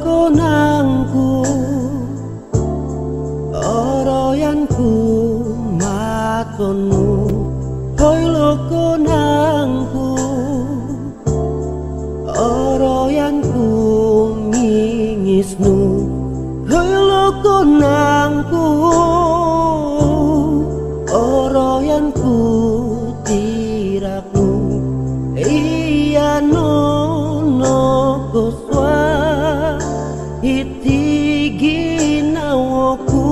konangku oroyanku matonu koilo konangku oroyanku ngingisnu koilo konangku oroyanku tirakmu iya nono koswa itigi nawoku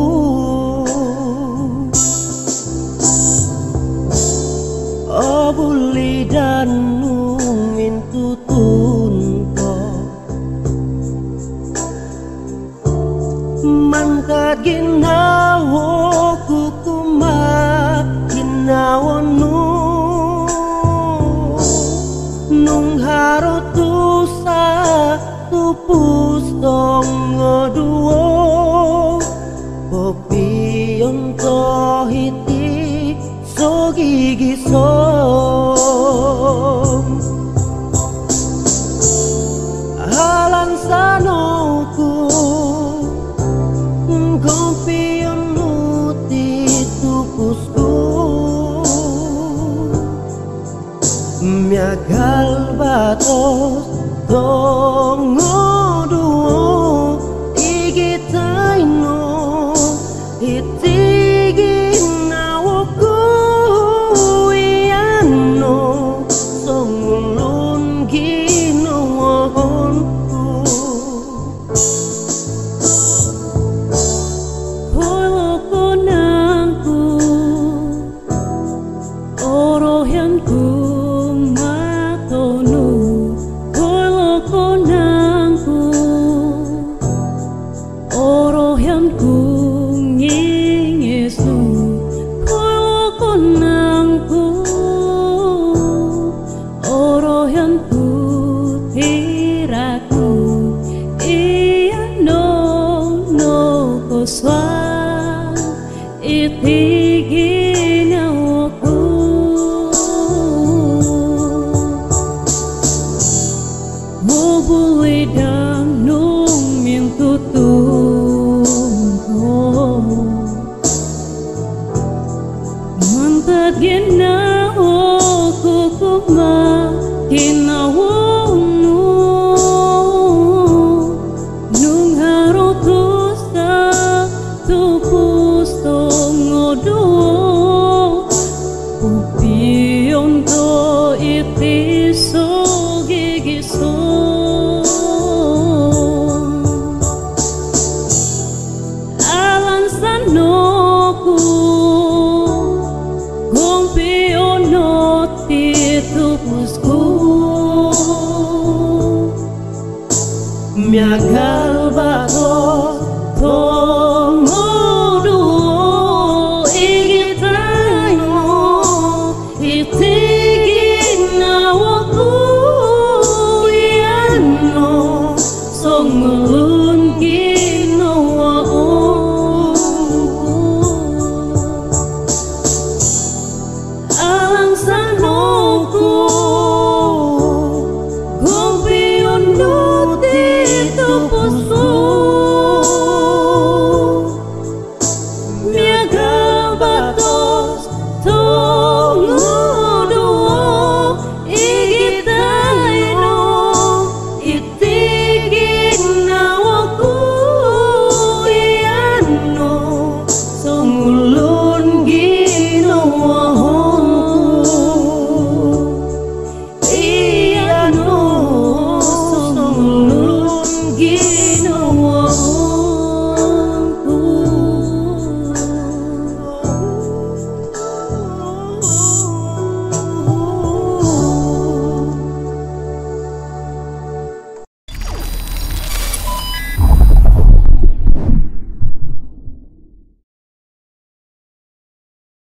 obuli dan nungin tutunko mangka ginawoku kuma ginawonu nung harotusa tupus tongo duo popion tohiti sogigi som halan sanoku gompion nuti tupusku miagal batos tongo duo igitaino itigi nawoku iano songulun gino wonku holo konangku oroyanku Swa itigi nawoku mobuli dang nung mintutunko mantad ginawoku kuma ginawonu nung harotusa tupus tongo duo upion to iti sogigi som alan sanoku gompion no ti tupusku miagal batos tongo duo igitaino itigi nawoku iano songulu